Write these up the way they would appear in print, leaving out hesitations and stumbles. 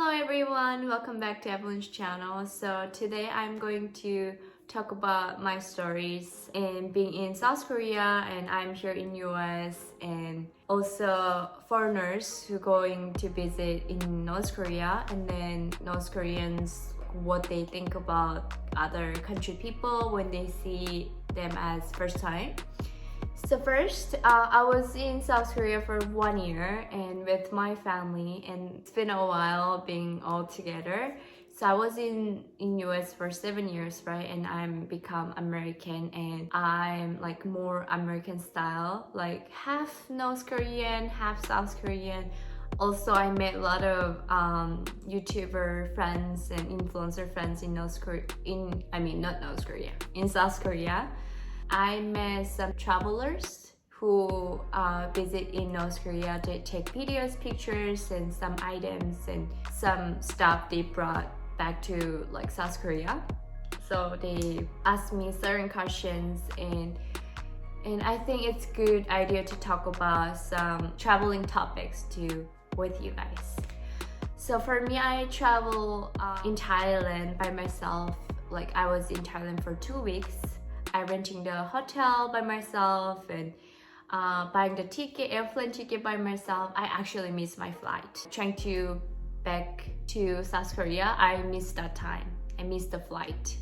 Hello everyone, welcome back to Evelyn's channel. So today I'm going to talk about my stories in being in South Korea, and I'm here in US, and also foreigners who going to visit in North Korea, and then North Koreans, what they think about other country people when they see them as first time. So first, I was in South Korea for 1 year and with my family, and it's been a while being all together. So I was in US for 7 years, right? And I'm become American, and I'm like more American style, like half North Korean, half South Korean. Also, I met a lot of YouTuber friends and influencer friends in North Korea. Not North Korea, in South Korea. I met some travelers who visit in North Korea to take videos, pictures, and some items and some stuff they brought back to like South Korea. So they asked me certain questions, and I think it's good idea to talk about some traveling topics too with you guys. So for me, I travel in Thailand by myself. Like I was in Thailand for 2 weeks. I renting the hotel by myself and buying the ticket, airplane ticket by myself. I actually missed my flight. Trying to back to South Korea, I missed that time. I missed the flight.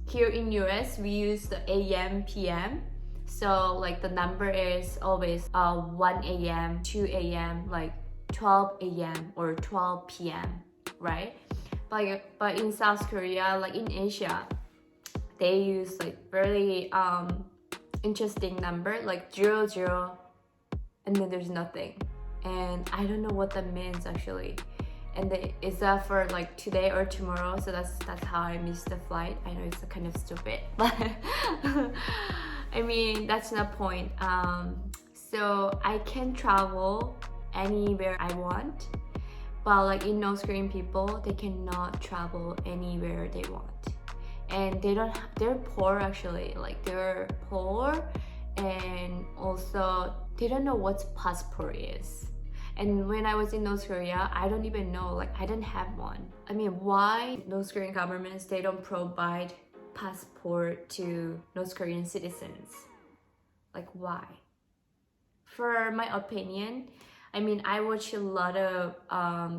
Here in US, we use the AM, PM. So like the number is always 1 AM, 2 AM, like 12 AM or 12 PM, right? But in South Korea, like in Asia, they use like very interesting number, like 00, and then there's nothing, and I don't know what that means actually. And is that for like today or tomorrow? So that's how I missed the flight. I know it's kind of stupid, but I mean that's no point. So I can travel anywhere I want, but like in North Korean people, they cannot travel anywhere they want. And they're poor actually, like they're poor, and also they don't know what passport is. And when I was in North Korea, I don't even know, like I didn't have one. I mean, why North Korean governments, they don't provide passport to North Korean citizens? Like why? For my opinion, I mean, I watch a lot of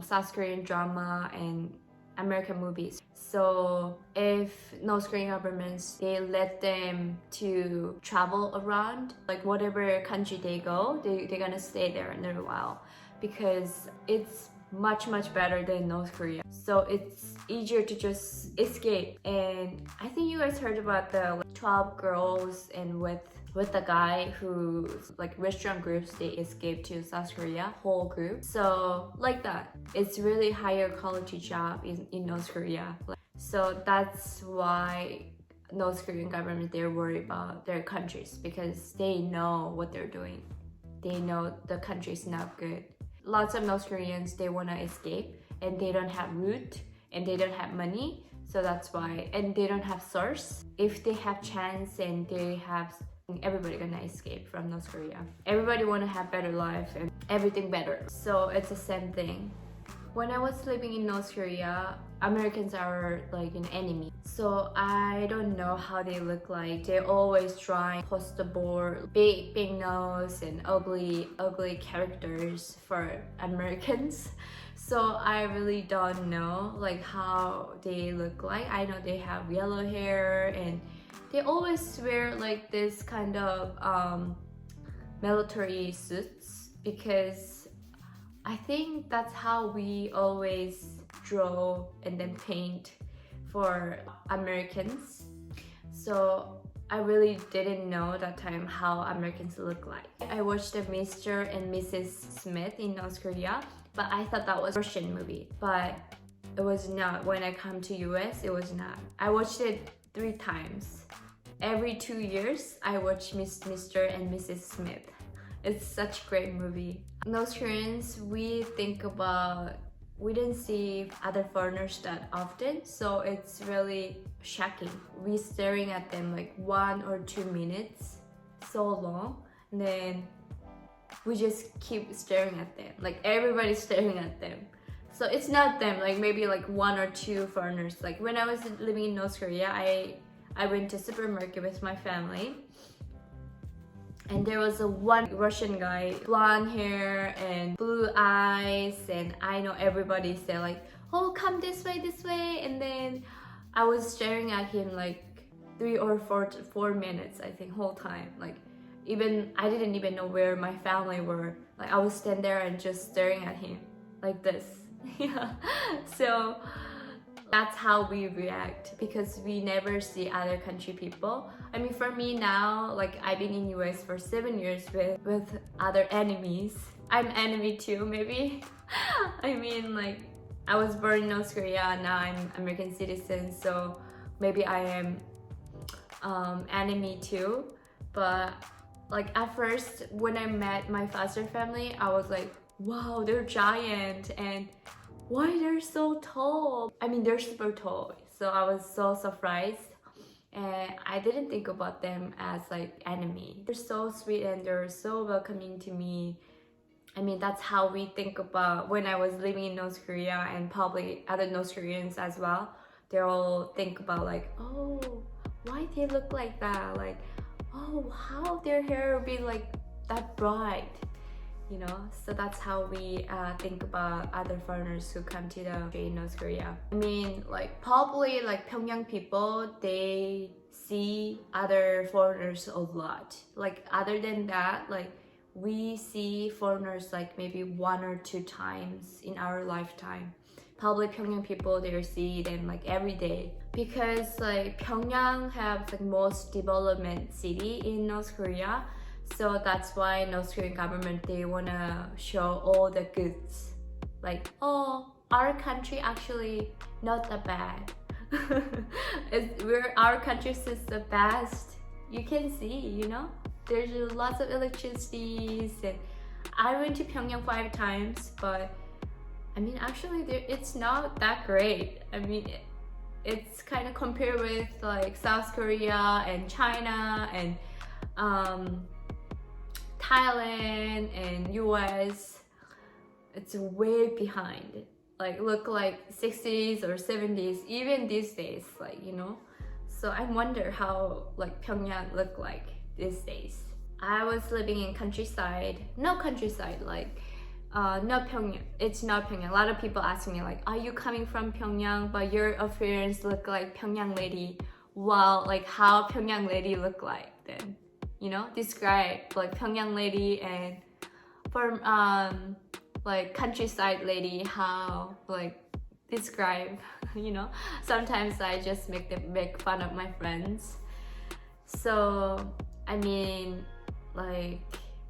South Korean drama and American movies. So if North Korean governments, they let them to travel around, like whatever country they go, they're gonna stay there in a while, because it's much better than North Korea. So it's easier to just escape. And I think you guys heard about the 12 girls and with the guy who like restaurant groups, they escaped to South Korea, whole group. So like that, it's really higher quality job in North Korea. So that's why North Korean government, they're worried about their countries, because they know what they're doing. They know the country is not good. Lots of North Koreans, they want to escape, and they don't have route, and they don't have money. So that's why, and they don't have source. If they have chance and they have, everybody gonna escape from North Korea. Everybody wanna have better life and everything better. So it's the same thing. When I was living in North Korea, Americans are like an enemy. So I don't know how they look like. They always try poster board, big nose and ugly characters for Americans. So I really don't know like how they look like. I know they have yellow hair, and they always wear like this kind of military suits, because I think that's how we always draw and then paint for Americans. So I really didn't know that time how Americans look like. I watched the Mr. and Mrs. Smith in North Korea, but I thought that was a Russian movie, but it was not. When I come to US, it was not. I watched it 3 times. Every 2 years, I watch Mr. and Mrs. Smith. It's such a great movie. North Koreans, we didn't see other foreigners that often, so it's really shocking. We staring at them like 1 or 2 minutes, so long, and then we just keep staring at them. Like everybody's staring at them. So it's not them, like maybe like one or two foreigners. Like when I was living in North Korea, I went to supermarket with my family, and there was a one Russian guy, blonde hair and blue eyes, and I know everybody said like, oh, come this way, and then I was staring at him like 3 or 4 minutes, I think, whole time. Like even I didn't even know where my family were. Like I was standing there and just staring at him like this. Yeah, so that's how we react, because we never see other country people. I mean, for me now, like I've been in US for 7 years with other enemies. I'm enemy too, maybe. I mean, like I was born in North Korea, now I'm American citizen, so maybe I am enemy too. But like at first when I met my foster family, I was like, wow, they're giant, and why they're so tall? I mean, they're super tall, so I was so surprised, and I didn't think about them as like enemy. They're so sweet and they're so welcoming to me. I mean, that's how we think about when I was living in North Korea, and probably other North Koreans as well. They all think about like, oh, why they look like that? Like, oh, how their hair will be like that bright, you know? So that's how we think about other foreigners who come to the North Korea. I mean, like probably like Pyongyang people, they see other foreigners a lot. Like other than that, like we see foreigners like maybe 1 or 2 times in our lifetime. Probably Pyongyang people, they see them like every day, because like Pyongyang have the most development city in North Korea. So that's why North Korean government, they wanna show all the goods. Like, oh, our country actually not that bad. Our country is the best. You can see, you know? There's lots of electricity. And I went to Pyongyang 5 times, but I mean, actually, it's not that great. I mean, it's kind of compared with like South Korea and China and Thailand and US. It's way behind. Like look like 60s or 70s, even these days, like, you know. So I wonder how like Pyongyang look like these days. I was living in countryside, no countryside, like not Pyongyang. It's not Pyongyang. A lot of people ask me like, are you coming from Pyongyang, but your appearance look like Pyongyang lady? Well, like how Pyongyang lady look like then? You know, describe like Pyongyang lady and from like countryside lady, how like describe, you know. Sometimes I just make fun of my friends. So I mean, like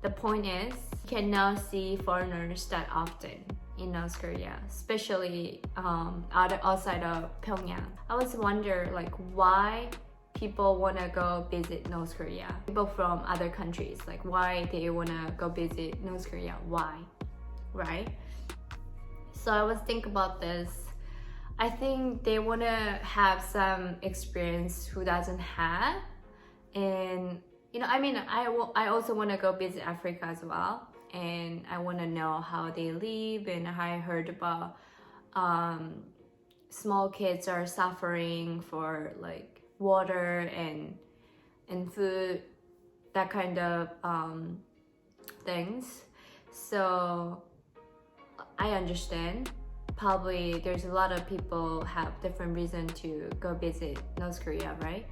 the point is, you cannot see foreigners that often in North Korea, especially outside of Pyongyang. I always wonder like why people want to go visit North Korea. People from other countries, like why they want to go visit North Korea, why, right? So I was thinking about this. I think they want to have some experience who doesn't have. And you know, I mean, I also want to go visit Africa as well, and I want to know how they live. And I heard about small kids are suffering for like water and food, that kind of things. So I understand. Probably there's a lot of people have different reason to go visit North Korea, right?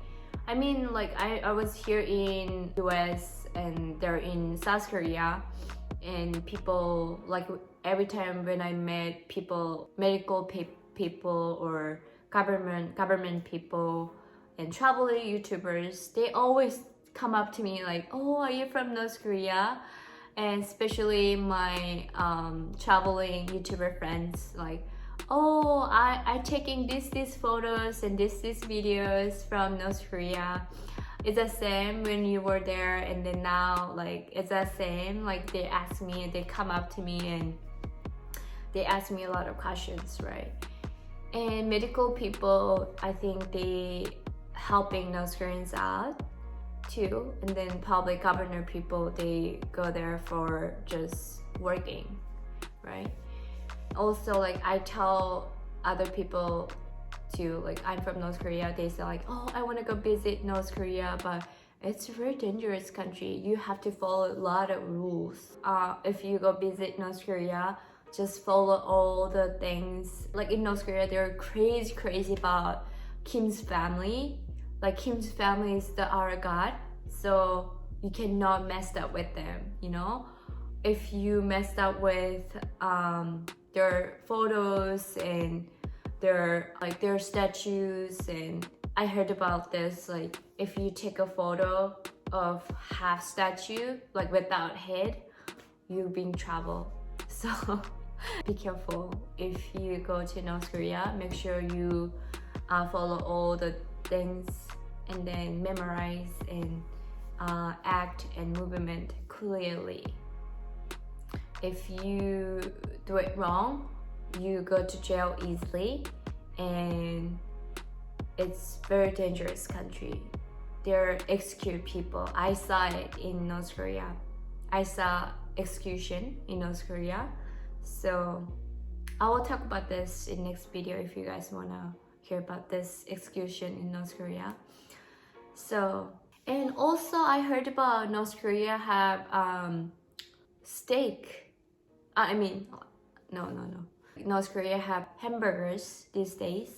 I mean, like I was here in US and they're in South Korea, and people like every time when I met people, medical people or government people and traveling YouTubers, they always come up to me like, oh, are you from North Korea? And especially my traveling YouTuber friends, like, oh, I taking these photos and these videos from North Korea. It's the same when you were there, and then now like it's the same. Like they ask me, they come up to me and they ask me a lot of questions, right? And medical people, I think they helping North Koreans out too. And then probably governor people, they go there for just working, right? Also, like, I tell other people to, like, I'm from North Korea, they say like, oh, I want to go visit North Korea, but it's a very dangerous country. You have to follow a lot of rules. If you go visit North Korea, just follow all the things. Like in North Korea, they're crazy about Kim's family. Like Kim's family is our god, so you cannot mess up with them, you know? If you messed up with their photos and their statues, and I heard about this, like if you take a photo of half statue, like without head, you'll be in trouble. So be careful if you go to North Korea. Make sure you follow all the things and then memorize and act and movement clearly. If you do it wrong, you go to jail easily, and it's very dangerous country. They execute people. I saw it in North Korea. I saw execution in North Korea. So I will talk about this in next video if you guys wanna hear about this execution in North Korea. So, and also I heard about North Korea have steak. No. North Korea have hamburgers these days.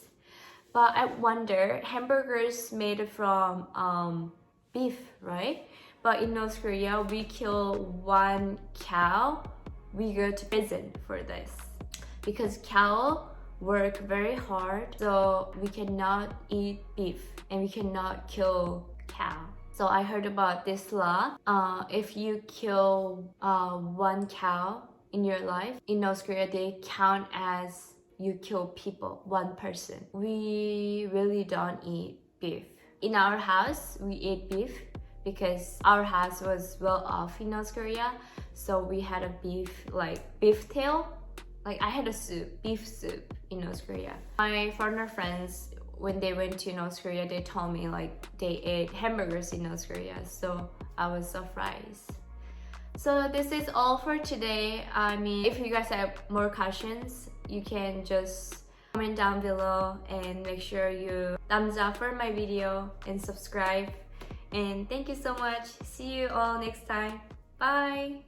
But I wonder, hamburgers made from beef, right? But in North Korea, we kill one cow, we go to prison for this. Because cow work very hard, so we cannot eat beef and we cannot kill cow. So I heard about this law. If you kill one cow in your life, in North Korea, they count as you kill people, one person. We really don't eat beef. In our house, we eat beef because our house was well off in North Korea. So we had a beef tail. Like I had a beef soup in North Korea. My foreigner friends, when they went to North Korea, they told me like they ate hamburgers in North Korea. So I was surprised. So this is all for today. I mean, if you guys have more questions, you can just comment down below, and make sure you thumbs up for my video and subscribe. And thank you so much. See you all next time. Bye.